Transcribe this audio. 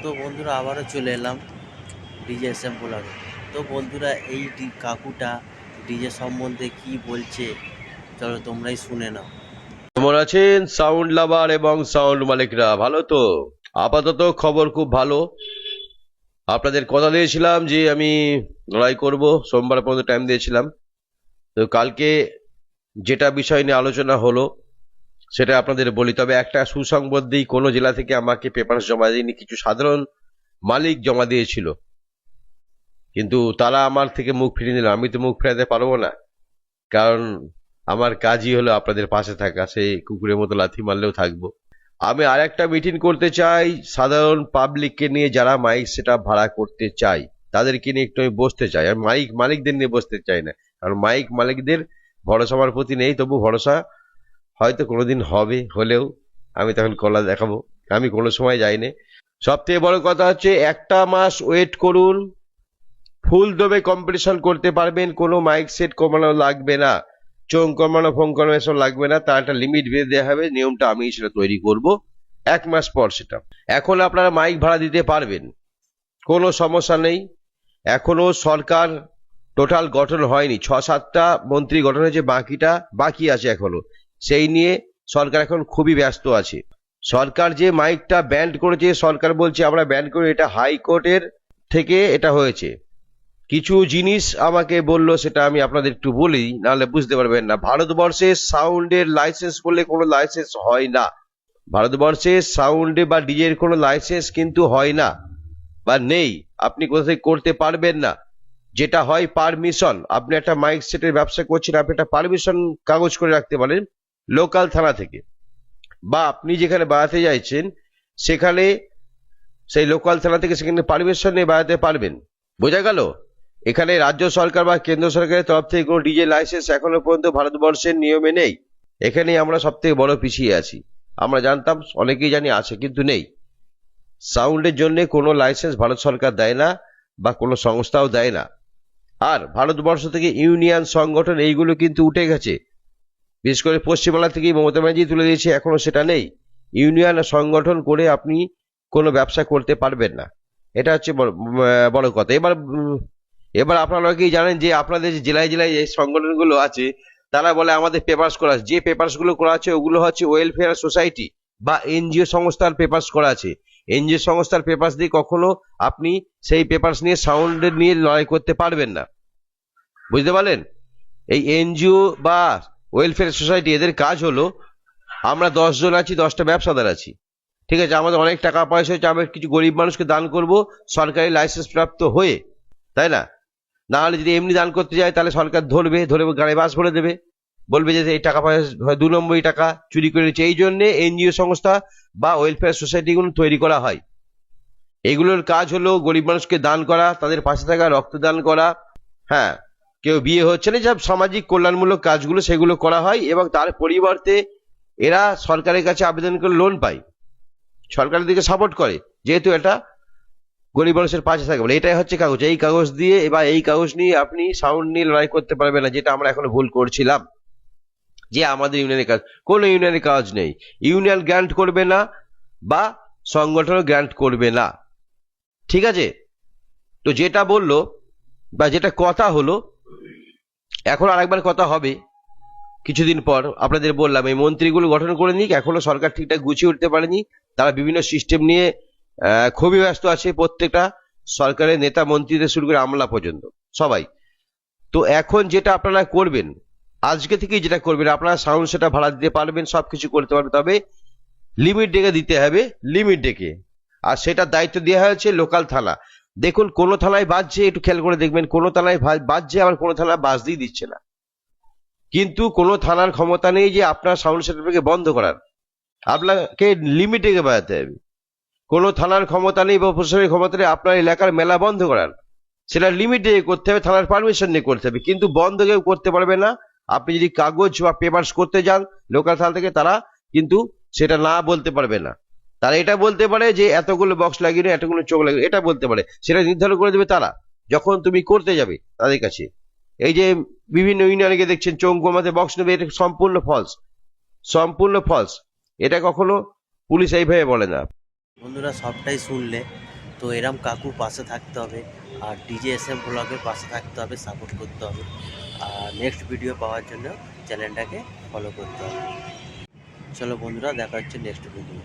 তো বন্ধুরা আবারও চলে এলাম ডিজে স্যাম্পলারে। তো বন্ধুরা এই কাকুটা ডিজে সম্বন্ধে কি বলছে চলো তোমরাই শুনে নাও। কেমন আছেন সাউন্ড লাভার এবং সাউন্ড মালিকরা? ভালো তো? আপাতত খবর খুব ভালো। আপনাদের কথা দিয়েছিলাম যে আমি লড়াই করব, সোমবার পর্যন্ত টাইম দিয়েছিলাম। তো কালকে যেটা বিষয় নিয়ে আলোচনা হলো সেটা আপনাদের বলি। তবে একটা সুসংবাদ দিই, কোনো জেলা থেকে আমাকে পেপারস জমা দিইনি, কিছু সাধারণ মালিক জমা দিয়েছিল, কিন্তু তারা আমার থেকে মুখ ফিরিয়ে নিল। আমি তো মুখ ফেরাতে পারবো না, কারণ আমার কাজই হলো আপনাদের পাশে থাকা, সেই কুকুরের মতো লাথি মারলেও থাকবো। আমি আর একটা মিটিং করতে চাই সাধারণ পাবলিককে নিয়ে, যারা মাইক সেটা ভাড়া করতে চাই তাদেরকে নিয়ে একটু আমি বসতে চাই। আর মাইক মালিকদের নিয়ে বসতে চাই না, কারণ মাইক মালিকদের ভরসা আমার প্রতি নেই। তবু ভরসা হয়তো কোনোদিন হবে, হলেও আমি তখন কলা দেখাবো। আমি কোনো সময় যাইনি। সব থেকে বড় কথা হচ্ছে, একটা মাস ওয়েট করুন, ফুল দমে কম্পিটিশন করতে পারবেন। কোনো মাইক সেট কমানো লাগবে না, চোখ কমানো ফোন কমানো এসব লাগবে না। তার একটা লিমিট বেঁধে দেওয়া হবে, নিয়মটা আমি সেটা তৈরি করব 1 মাস পর। সেটা এখন আপনারা মাইক ভাড়া দিতে পারবেন, কোনো সমস্যা নেই। এখনো সরকার টোটাল গঠন হয়নি, 6-7টা মন্ত্রী গঠন হয়েছে, বাকিটা বাকি আছে এখনো। সেই নিয়ে সরকার এখন খুবই ব্যস্ত আছে। সরকার যে মাইকটা ব্যান্ড করেছে, সরকার বলছে আমরা ব্যান্ড করি, এটা হাইকোর্টের থেকে এটা হয়েছে। কিছু জিনিস আমাকে বললো, সেটা আমি আপনাদের একটু বলি, নাহলে বুঝতে পারবেন না। ভারতবর্ষে সাউন্ডের লাইসেন্স বলে কোনো লাইসেন্স হয় না। ভারতবর্ষে সাউন্ডে বা ডিজের কোনো লাইসেন্স কিন্তু হয় না বা নেই, আপনি কোথা থেকে করতে পারবেন না। যেটা হয় পারমিশন। আপনি একটা মাইক সেটের ব্যবসা করছেন, আপনি একটা পারমিশন কাগজ করে রাখতে পারেন লোকাল থানা থেকে, বা আপনি যেখানে বাড়াতে চাইছেন সেখানে সেই লোকাল থানা থেকে সেখানে পারমিশন নিয়ে বাড়াতে পারবেন। বোঝা গেল? এখানে রাজ্য সরকার বা কেন্দ্র সরকারের তরফ থেকে কোনো ডিজে লাইসেন্স এখনো পর্যন্ত ভারতবর্ষের নিয়মে নেই। এখানেই আমরা সব থেকে বড় পিছিয়ে আছি। আমরা জানতাম, অনেকেই জানি আছে, কিন্তু নেই। সাউন্ডের জন্য কোনো লাইসেন্স ভারত সরকার দেয় না, বা কোনো সংস্থাও দেয় না। আর ভারতবর্ষ থেকে ইউনিয়ন সংগঠন এইগুলো কিন্তু উঠে গেছে, বিশেষ করে পশ্চিমবাংলা থেকেই মমতা ব্যানার্জি তুলে দিয়েছে, এখনো সেটা নেই। ইউনিয়ন সংগঠন করে আপনি কোনো ব্যবসা করতে পারবেন না, এটা হচ্ছে বড় কথা। এবার আপনারা কি জানেন যে আপনাদের যে জেলায় জেলায় যে সংগঠনগুলো আছে, তারা বলে আমাদের পেপারস করা আছে। যে পেপারস গুলো করা আছে ওগুলো হচ্ছে ওয়েলফেয়ার সোসাইটি বা এনজিও সংস্থার পেপারস করা আছে। এনজিও সংস্থার পেপারস দিয়ে কখনো আপনি সেই পেপারস নিয়ে সাউন্ডের নিয়ে লড়াই করতে পারবেন না। বুঝতে পারলেন? এই এনজিও বা ওয়েলফেয়ার সোসাইটি, এদের কাজ হলো, আমরা 10 জন আছি, 10টা ব্যবসাদার আছি, ঠিক আছে, আমাদের অনেক টাকা পয়সা হচ্ছে, আমরা কিছু গরিব মানুষকে দান করব সরকারি লাইসেন্স প্রাপ্ত হয়ে, তাই না? না হলে যদি এমনি দান করতে যায় তাহলে সরকার ধরবে, ধরে গাড়ি বাস ভরে দেবে, বলবে যে এই টাকা পয়সা 2 নম্বরই টাকা চুরি করে নিচ্ছে। এই জন্য এনজিও সংস্থা বা ওয়েলফেয়ার সোসাইটিগুলো তৈরি করা হয়। এগুলোর কাজ হলো গরিব মানুষকে দান করা, তাদের পাশে থাকা, রক্তদান করা। হ্যাঁ, কেউ বিয়ে হচ্ছে না, সব সামাজিক কল্যাণমূলক কাজগুলো সেগুলো করা হয়, এবং তার পরিবর্তে এরা সরকারের কাছে আবেদন করে লোন পায়, সরকারের দিকে সাপোর্ট করে, যেহেতু এটা গরিব মানুষের পাশে থাকে বলে। এটাই হচ্ছে কাগজ। এই কাগজ দিয়ে বা এই কাগজ নিয়ে আপনি সাউন্ড নিয়ে লড়াই করতে পারবেন না, যেটা আমরা এখনো ভুল করছিলাম, যে আমাদের ইউনিয়নের কাজ। কোনো ইউনিয়নের কাজ নেই, ইউনিয়ন গ্রান্ট করবে না বা সংগঠনও গ্রান্ট করবে না, ঠিক আছে? তো যেটা বললো বা যেটা কথা হলো, এখন আরেকবার কথা হবে কিছুদিন পর। আপনাদের বললাম এই মন্ত্রীগুলো গঠন করে নিক, এখনো সরকার ঠিকঠাক গুছিয়ে উঠতে পারেনি। তারা বিভিন্ন সিস্টেম নিয়ে খুবই ব্যস্ত আছে, প্রত্যেকটা সরকারের নেতা মন্ত্রীদের শুরু করে আমলা পর্যন্ত সবাই। তো এখন যেটা আপনারা করবেন, আজকে থেকেই যেটা করবেন, আপনারা সাউন্ড সেটা ভাড়া দিতে পারবেন, সবকিছু করতে পারবেন, তবে লিমিট ডেকে দিতে হবে, লিমিট ডেকে। আর সেটা দায়িত্ব দেওয়া হয়েছে লোকাল থানা। দেখুন, কোনো থানায় বাজছে, একটু খেয়াল করে দেখবেন, কোনো থানায় বাজছে, আবার কোনো থানায় বাজতেই দিচ্ছে না। কিন্তু কোনো থানার ক্ষমতা নেই যে আপনার সাউন্ড সেটআপকে বন্ধ করার, আপনাকে লিমিটে বাজাতে হবে। কোনো থানার ক্ষমতা নেই বা প্রশাসনের ক্ষমতা নেই আপনার এলাকার মেলা বন্ধ করার, সেটা লিমিটে করতে হবে, থানার পারমিশন নিয়ে করতে হবে, কিন্তু বন্ধ কেউ করতে পারবে না। আপনি যদি কাগজ বা পেপারস করতে যান লোকাল থানা থেকে, তারা কিন্তু সেটা না বলতে পারবে না। তারা এটা বলতে পারে যে এতগুলো বক্স লাগিয়ে, এতগুলো চোখ লাগিয়ে, এটা বলতে পারে, সেটা নির্ধারণ করে দেবে তারা যখন তুমি করতে যাবে তাদের কাছে। এই যে বিভিন্ন ইউনিয়নকে দেখছেন চৌকোমাতে বক্স নেবে, এটা সম্পূর্ণ ফলস, সম্পূর্ণ ফলস। এটা কখনো পুলিশ এইভাবে বলে না। বন্ধুরা সবটাই শুনলে, তো এরম কাকুর পাশে থাকতে হবে, আর DJSM ব্লগের পাশে থাকতে হবে, সাপোর্ট করতে হবে, আর নেক্সট ভিডিও পাওয়ার জন্য চ্যানেলটাকে ফলো করতে হবে। চলো বন্ধুরা, দেখা হচ্ছে নেক্সট ভিডিও।